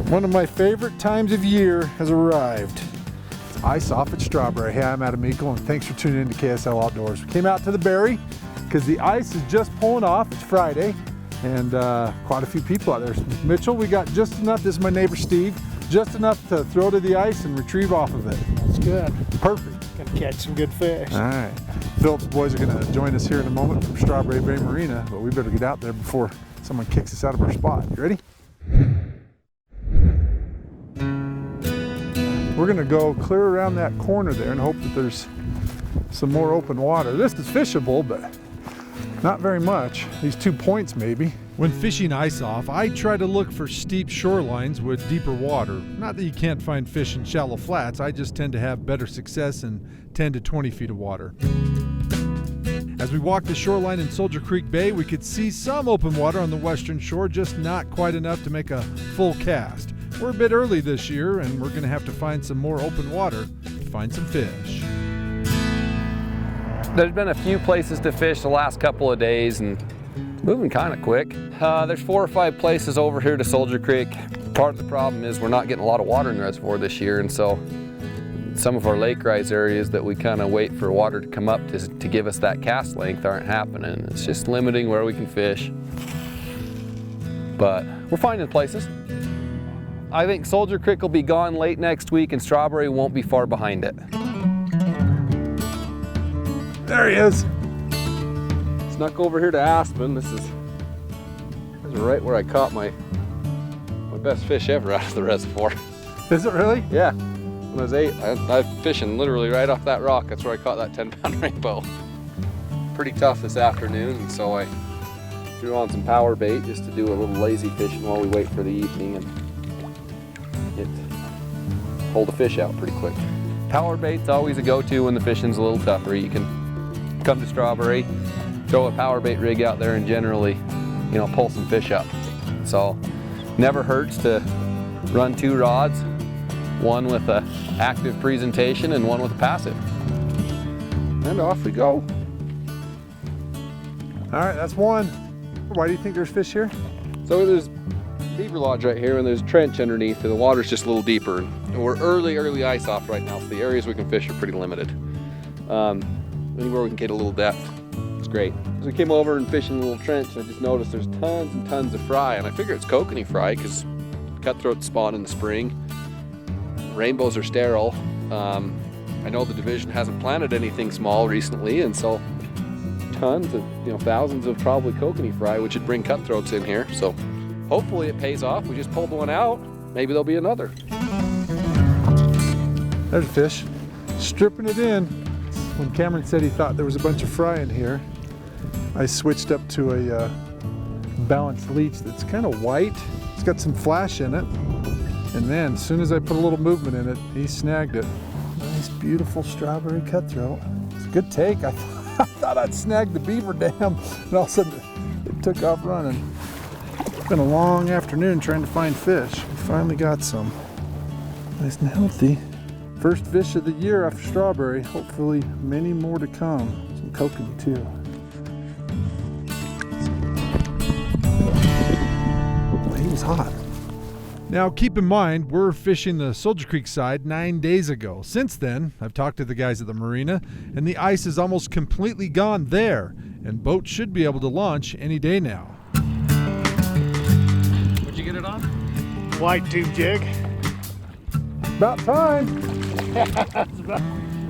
One of my favorite times of year has arrived. It's ice off at Strawberry. Hey, I'm Adam Meikle, and thanks for tuning in to KSL Outdoors. We came out to the Berry because the ice is just pulling off. It's Friday, and quite a few people out there. Mitchell, we got just enough. This is my neighbor Steve. Just enough to throw to the ice and retrieve off of it. That's good. Perfect. Gonna catch some good fish. All right. Phil's boys are gonna join us here in a moment from Strawberry Bay Marina, but we better get out there before someone kicks us out of our spot. You ready? We're gonna go clear around that corner there and hope that there's some more open water. This is fishable, but not very much. These 2 points maybe. When fishing ice off, I try to look for steep shorelines with deeper water. Not that you can't find fish in shallow flats, I just tend to have better success in 10 to 20 feet of water. As we walked the shoreline in Soldier Creek Bay, we could see some open water on the western shore, just not quite enough to make a full cast. We're a bit early this year, and we're going to have to find some more open water to find some fish. There's been a few places to fish the last couple of days, and moving kind of quick. There's 4 or 5 places over here to Soldier Creek. Part of the problem is we're not getting a lot of water in the reservoir this year, and so some of our lake rise areas that we kind of wait for water to come up to give us that cast length aren't happening. It's just limiting where we can fish. But we're finding places. I think Soldier Creek will be gone late next week and Strawberry won't be far behind it. There he is. Snuck over here to Aspen. This is right where I caught my best fish ever out of the reservoir. Is it really? Yeah. When I was 8, I was fishing literally right off that rock. That's where I caught that 10-pound rainbow. Pretty tough this afternoon, and so I threw on some power bait just to do a little lazy fishing while we wait for the evening, and it pulled a fish out pretty quick. Power bait's always a go-to when the fishing's a little tougher. You can come to Strawberry, throw a power bait rig out there, and generally, pull some fish up. So, never hurts to run 2 rods, one with an active presentation and one with a passive. And off we go. All right, that's one. Why do you think there's fish here? So there's Beaver Lodge right here, and there's a trench underneath, and the water's just a little deeper. And we're early ice off right now, so the areas we can fish are pretty limited. Anywhere we can get a little depth, it's great. So we came over and fished in a little trench, and I just noticed there's tons and tons of fry, and I figure it's kokanee fry because cutthroat spawn in the spring. Rainbows are sterile. I know the division hasn't planted anything small recently, and so tons of, thousands of probably kokanee fry, which would bring cutthroats in here. So hopefully it pays off. We just pulled one out. Maybe there'll be another. There's a fish. Stripping it in. When Cameron said he thought there was a bunch of fry in here, I switched up to a balanced leech that's kind of white. It's got some flash in it. And then, as soon as I put a little movement in it, he snagged it. Nice, beautiful strawberry cutthroat. It's a good take. I thought I'd snagged the beaver dam, and all of a sudden it took off running. It's been a long afternoon trying to find fish. We finally got some. Nice and healthy. First fish of the year after Strawberry. Hopefully many more to come. Some kokanee too. He was hot. Now keep in mind, we're fishing the Soldier Creek side 9 days ago. Since then, I've talked to the guys at the marina, and the ice is almost completely gone there, and boats should be able to launch any day now. What'd you get it on? White tube jig. About time.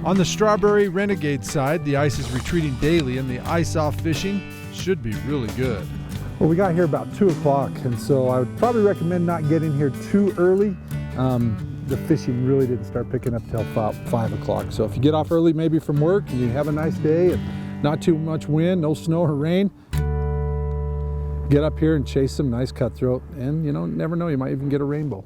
On the Strawberry Renegade side, the ice is retreating daily, and the ice-off fishing should be really good. Well, we got here about 2 o'clock, and so I would probably recommend not getting here too early. The fishing really didn't start picking up till 5 o'clock. So if you get off early, maybe from work, and you have a nice day, and not too much wind, no snow or rain, get up here and chase some nice cutthroat, and never know, you might even get a rainbow.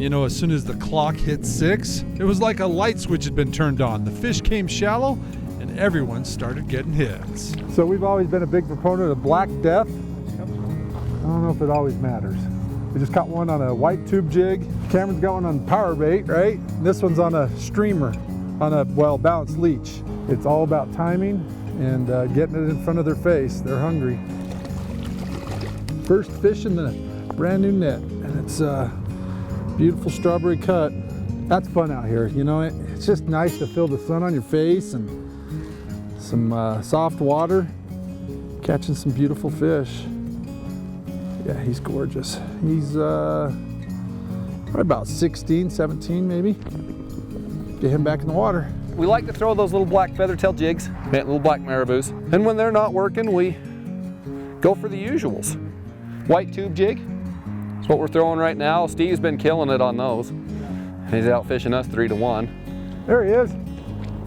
As soon as the clock hit 6, it was like a light switch had been turned on. The fish came shallow, and everyone started getting hits. So we've always been a big proponent of Black Death. I don't know if it always matters. We just caught one on a white tube jig. Cameron's got one on power bait, right? And this one's on a streamer, on a balanced leech. It's all about timing and getting it in front of their face. They're hungry. First fish in the brand new net, and it's a beautiful strawberry cut. That's fun out here, you know. It's just nice to feel the sun on your face and some soft water, catching some beautiful fish. Yeah, he's gorgeous. He's probably about 16, 17 maybe. Get him back in the water. We like to throw those little black feather-tailed jigs, little black marabous. And when they're not working, we go for the usuals. White tube jig, that's what we're throwing right now. Steve's been killing it on those. He's out fishing us 3 to 1. There he is.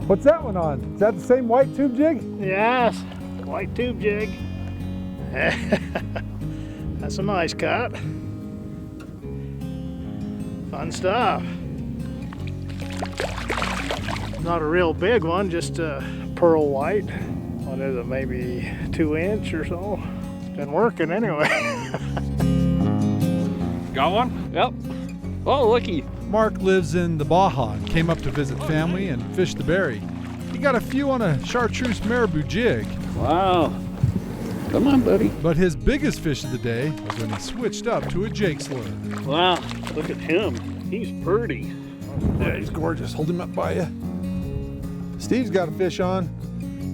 What's that one on? Is that the same white tube jig? Yes, white tube jig. That's a nice cut. Fun stuff. Not a real big one, just a pearl white. What is it, maybe 2 inch or so? Been working anyway. Got one? Yep. Oh, looky. Mark lives in the Baja and came up to visit family and fish the berry. He got a few on a chartreuse marabou jig. Wow. Come on, buddy. But his biggest fish of the day was when he switched up to a Jake's lure. Wow. Look at him. He's pretty. Yeah, he's gorgeous. Hold him up by you. Steve's got a fish on.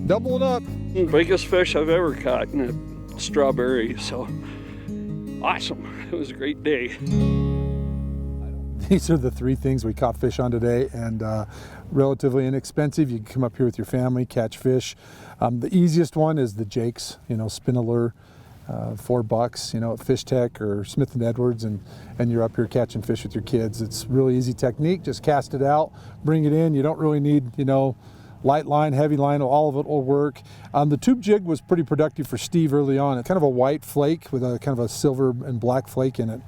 Double it up. Biggest fish I've ever caught in a strawberry. So awesome. It was a great day. These are the 3 things we caught fish on today, and relatively inexpensive. You can come up here with your family, catch fish. The easiest one is the Jakes, you know, spin a lure, $4, you know, at Fish Tech or Smith & Edwards, and you're up here catching fish with your kids. It's really easy technique. Just cast it out, bring it in. You don't really need, you know, light line, heavy line, all of it will work. The tube jig was pretty productive for Steve early on. It's kind of a white flake with a kind of a silver and black flake in it.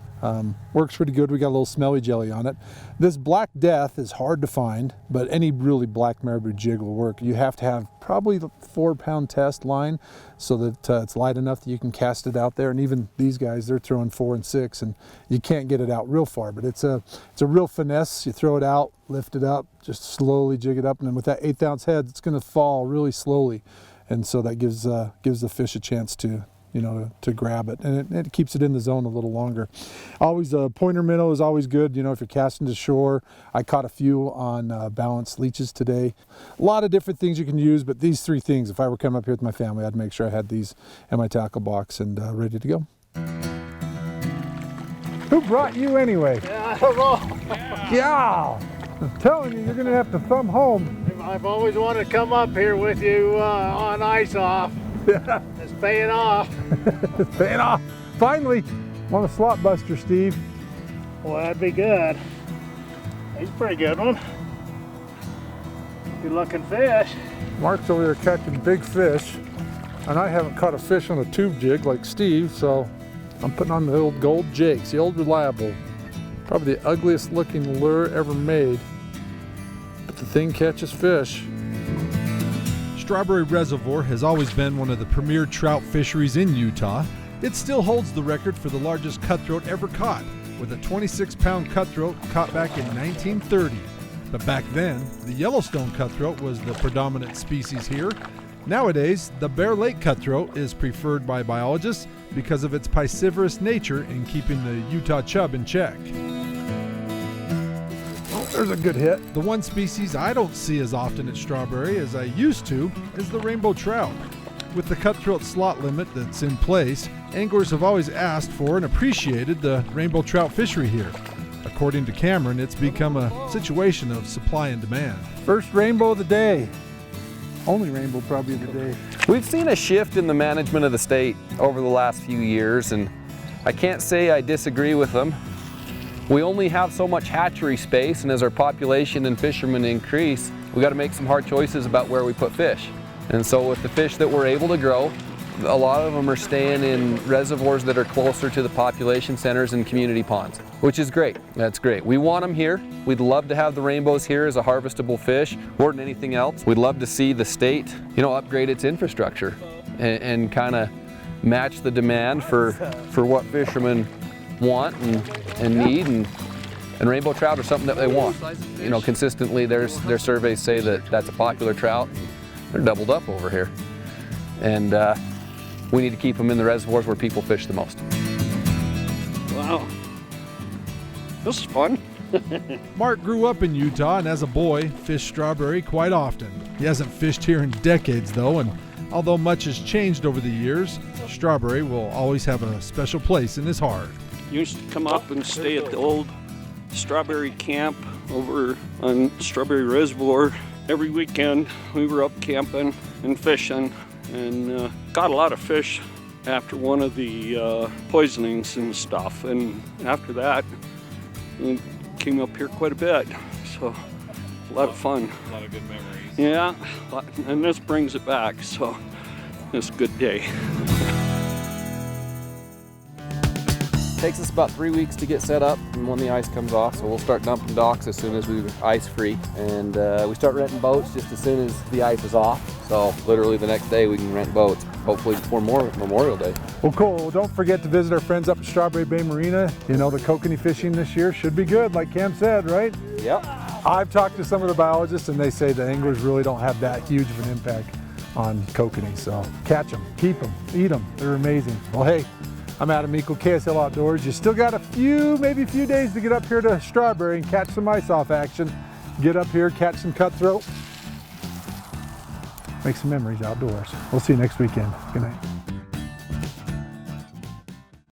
Works pretty good. We got a little smelly jelly on it. This Black Death is hard to find, but any really black marabou jig will work. You have to have probably the 4-pound test line so that it's light enough that you can cast it out there. And even these guys, they're throwing 4 and 6, and you can't get it out real far. But it's a real finesse. You throw it out, lift it up, just slowly jig it up, and then with that 1/8 ounce head, it's going to fall really slowly, and so that gives the fish a chance to, you know, to grab it, and it keeps it in the zone a little longer. Always a pointer minnow is always good, you know, if you're casting to shore. I caught a few on balanced leeches today. A lot of different things you can use, but these 3 things, if I were coming up here with my family, I'd make sure I had these in my tackle box and ready to go. Who brought you anyway? I don't know. Yeah! I'm telling you, you're gonna have to thumb home. I've always wanted to come up here with you on ice off. Yeah. It's paying off. It's paying off. Finally, want a slot buster, Steve. Well, that'd be good. He's a pretty good one. Good looking fish. Mark's over there catching big fish, and I haven't caught a fish on a tube jig like Steve, so I'm putting on the old gold Jakes, the old reliable. Probably the ugliest looking lure ever made, but the thing catches fish. Strawberry Reservoir has always been one of the premier trout fisheries in Utah. It still holds the record for the largest cutthroat ever caught, with a 26-pound cutthroat caught back in 1930. But back then, the Yellowstone cutthroat was the predominant species here. Nowadays, the Bear Lake cutthroat is preferred by biologists because of its piscivorous nature in keeping the Utah chub in check. There's a good hit. The one species I don't see as often at Strawberry as I used to is the rainbow trout. With the cutthroat slot limit that's in place, anglers have always asked for and appreciated the rainbow trout fishery here. According to Cameron, it's become a situation of supply and demand. First rainbow of the day. Only rainbow probably of the day. We've seen a shift in the management of the state over the last few years, and I can't say I disagree with them. We only have so much hatchery space, and as our population and fishermen increase, we got to make some hard choices about where we put fish. And so with the fish that we're able to grow, a lot of them are staying in reservoirs that are closer to the population centers and community ponds, which is great. That's great. We want them here. We'd love to have the rainbows here as a harvestable fish more than anything else. We'd love to see the state, you know, upgrade its infrastructure and kind of match the demand for what fishermen want and need, and rainbow trout are something that they want. You know, consistently their surveys say that that's a popular trout. They're doubled up over here, and we need to keep them in the reservoirs where people fish the most. Wow. This is fun. Mark grew up in Utah and as a boy fished strawberry quite often. He hasn't fished here in decades though, and although much has changed over the years, strawberry will always have a special place in his heart. Used to come up and stay at the old strawberry camp over on Strawberry Reservoir. Every weekend we were up camping and fishing, and got a lot of fish after one of the poisonings and stuff. And after that, we came up here quite a bit, so a lot of fun. A lot of good memories. Yeah, and this brings it back, so it's a good day. Takes us about 3 weeks to get set up and when the ice comes off, so we'll start dumping docks as soon as we're ice free, and we start renting boats just as soon as the ice is off. So literally the next day we can rent boats, hopefully before Memorial Day. Well, cool. Well, don't forget to visit our friends up at Strawberry Bay Marina. You know, the kokanee fishing this year should be good, like Cam said, right? Yep. I've talked to some of the biologists and they say the anglers really don't have that huge of an impact on kokanee. So catch them, keep them, eat them. They're amazing. Well, hey, I'm Adam Meikle, KSL Outdoors. You still got maybe a few days to get up here to Strawberry and catch some ice off action. Get up here, catch some cutthroat. Make some memories outdoors. We'll see you next weekend. Good night.